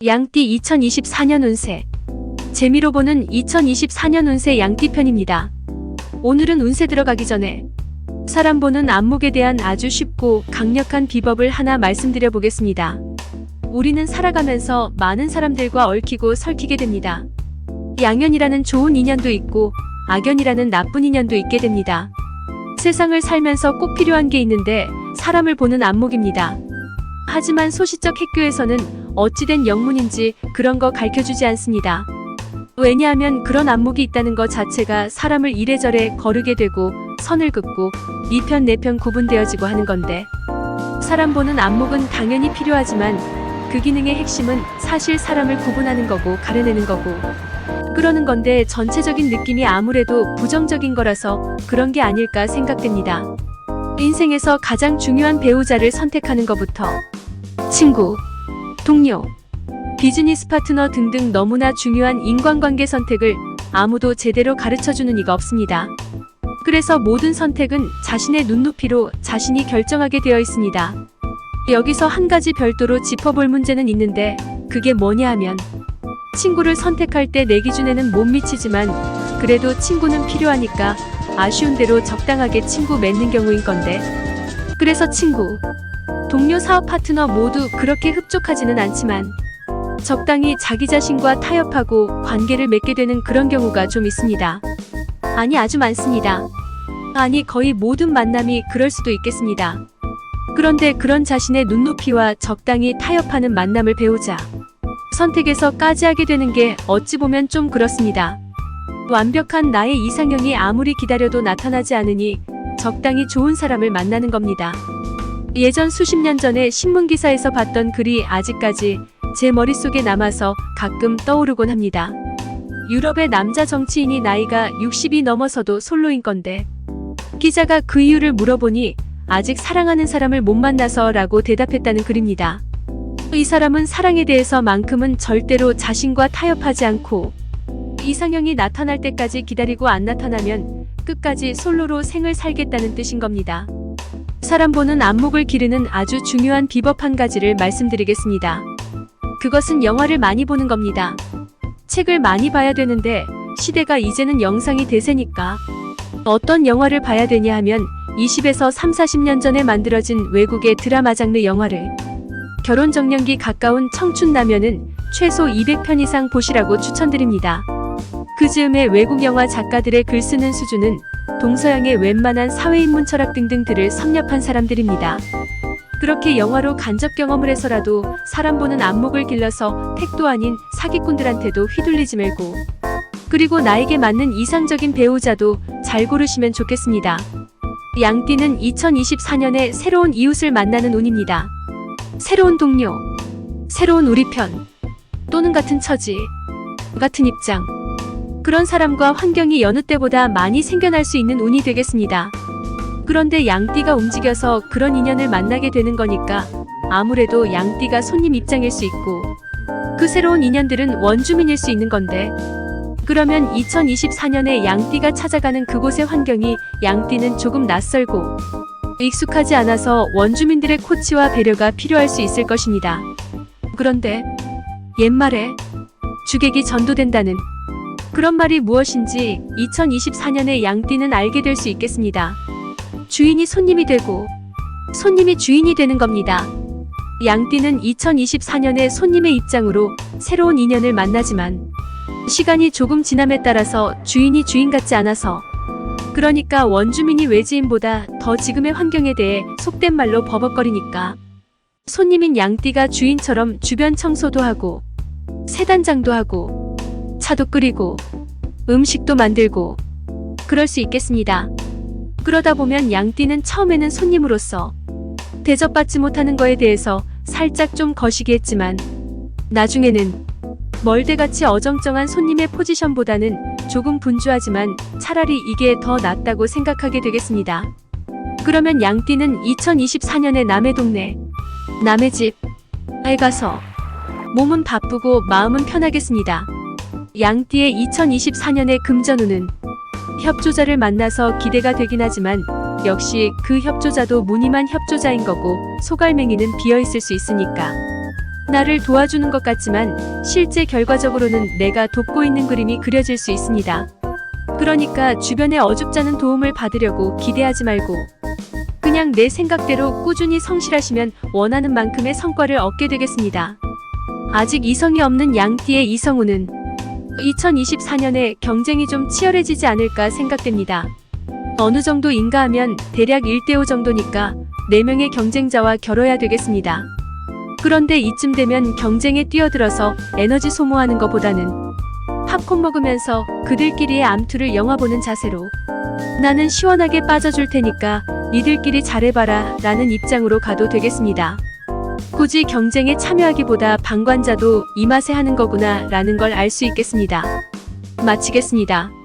양띠 2024년 운세. 재미로 보는 2024년 운세 양띠 편입니다. 오늘은 운세 들어가기 전에 사람 보는 안목에 대한 아주 쉽고 강력한 비법을 하나 말씀드려 보겠습니다. 우리는 살아가면서 많은 사람들과 얽히고 설키게 됩니다. 양연이라는 좋은 인연도 있고 악연이라는 나쁜 인연도 있게 됩니다. 세상을 살면서 꼭 필요한 게 있는데 사람을 보는 안목입니다. 하지만 소시적 핵교에서는 어찌된 영문인지 그런 거 가르쳐주지 않습니다. 왜냐하면 그런 안목이 있다는 것 자체가 사람을 이래저래 거르게 되고 선을 긋고 네 편 내 편 구분되어지고 하는 건데, 사람 보는 안목은 당연히 필요하지만 그 기능의 핵심은 사실 사람을 구분하는 거고 가려내는 거고 그러는 건데, 전체적인 느낌이 아무래도 부정적인 거라서 그런 게 아닐까 생각됩니다. 인생에서 가장 중요한 배우자를 선택하는 것부터 친구, 동료, 비즈니스 파트너 등등 너무나 중요한 인간관계 선택을 아무도 제대로 가르쳐주는 이가 없습니다. 그래서 모든 선택은 자신의 눈높이로 자신이 결정하게 되어 있습니다. 여기서 한 가지 별도로 짚어볼 문제는 있는데, 그게 뭐냐 하면 친구를 선택할 때 내 기준에는 못 미치지만 그래도 친구는 필요하니까 아쉬운 대로 적당하게 친구 맺는 경우인 건데, 그래서 친구, 동료, 사업 파트너 모두 그렇게 흡족하지는 않지만 적당히 자기 자신과 타협하고 관계를 맺게 되는 그런 경우가 좀 있습니다. 아니, 아주 많습니다. 아니, 거의 모든 만남이 그럴 수도 있겠습니다. 그런데 그런 자신의 눈높이와 적당히 타협하는 만남을 배우자 선택에서 까지하게 되는 게 어찌 보면 좀 그렇습니다. 완벽한 나의 이상형이 아무리 기다려도 나타나지 않으니 적당히 좋은 사람을 만나는 겁니다. 예전 수십 년 전에 신문기사에서 봤던 글이 아직까지 제 머릿속에 남아서 가끔 떠오르곤 합니다. 유럽의 남자 정치인이 나이가 60이 넘어서도 솔로인 건데, 기자가 그 이유를 물어보니 아직 사랑하는 사람을 못 만나서 라고 대답했다는 글입니다. 이 사람은 사랑에 대해서만큼은 절대로 자신과 타협하지 않고 이상형이 나타날 때까지 기다리고 안 나타나면 끝까지 솔로로 생을 살겠다는 뜻인 겁니다. 사람 보는 안목을 기르는 아주 중요한 비법 한 가지를 말씀드리겠습니다. 그것은 영화를 많이 보는 겁니다. 책을 많이 봐야 되는데 시대가 이제는 영상이 대세니까 어떤 영화를 봐야 되냐 하면 20에서 3, 40년 전에 만들어진 외국의 드라마 장르 영화를 결혼 정년기 가까운 청춘라면은 최소 200편 이상 보시라고 추천드립니다. 그 즈음에 외국 영화 작가들의 글 쓰는 수준은 동서양의 웬만한 사회인문 철학 등등들을 섭렵한 사람들입니다. 그렇게 영화로 간접 경험을 해서라도 사람 보는 안목을 길러서 택도 아닌 사기꾼들한테도 휘둘리지 말고, 그리고 나에게 맞는 이상적인 배우자도 잘 고르시면 좋겠습니다. 양띠는 2024년에 새로운 이웃을 만나는 운입니다. 새로운 동료, 새로운 우리 편, 또는 같은 처지, 같은 입장, 그런 사람과 환경이 여느 때보다 많이 생겨날 수 있는 운이 되겠습니다. 그런데 양띠가 움직여서 그런 인연을 만나게 되는 거니까 아무래도 양띠가 손님 입장일 수 있고, 그 새로운 인연들은 원주민일 수 있는 건데, 그러면 2024년에 양띠가 찾아가는 그곳의 환경이 양띠는 조금 낯설고 익숙하지 않아서 원주민들의 코치와 배려가 필요할 수 있을 것입니다. 그런데 옛말에 주객이 전도된다는 그런 말이 무엇인지 2024년에 양띠는 알게 될 수 있겠습니다. 주인이 손님이 되고 손님이 주인이 되는 겁니다. 양띠는 2024년에 손님의 입장으로 새로운 인연을 만나지만 시간이 조금 지남에 따라서 주인이 주인 같지 않아서, 그러니까 원주민이 외지인보다 더 지금의 환경에 대해 속된 말로 버벅거리니까 손님인 양띠가 주인처럼 주변 청소도 하고 세단장도 하고 차도 끓이고 음식도 만들고 그럴 수 있겠습니다. 그러다 보면 양띠는 처음에는 손님으로서 대접받지 못하는 거에 대해서 살짝 좀 거시기 했지만 나중에는 멀대같이 어정쩡한 손님의 포지션보다는 조금 분주하지만 차라리 이게 더 낫다고 생각하게 되겠습니다. 그러면 양띠는 2024년에 남의 동네, 남의 집에 가서 몸은 바쁘고 마음은 편하겠습니다. 양띠의 2024년의 금전운은 협조자를 만나서 기대가 되긴 하지만 역시 그 협조자도 무늬만 협조자인 거고 소갈맹이는 비어있을 수 있으니까 나를 도와주는 것 같지만 실제 결과적으로는 내가 돕고 있는 그림이 그려질 수 있습니다. 그러니까 주변에 어줍잖은 도움을 받으려고 기대하지 말고 그냥 내 생각대로 꾸준히 성실하시면 원하는 만큼의 성과를 얻게 되겠습니다. 아직 이성이 없는 양띠의 이성우는 2024년에 경쟁이 좀 치열해지지 않을까 생각됩니다. 어느 정도인가 하면 대략 1대5 정도니까 4명의 경쟁자와 겨뤄야 되겠습니다. 그런데 이쯤 되면 경쟁에 뛰어들어서 에너지 소모하는 것보다는 팝콘 먹으면서 그들끼리의 암투를 영화 보는 자세로 나는 시원하게 빠져줄 테니까 니들끼리 잘해봐라 라는 입장으로 가도 되겠습니다. 굳이 경쟁에 참여하기보다 방관자도 이 맛에 하는 거구나 라는 걸 알 수 있겠습니다. 마치겠습니다.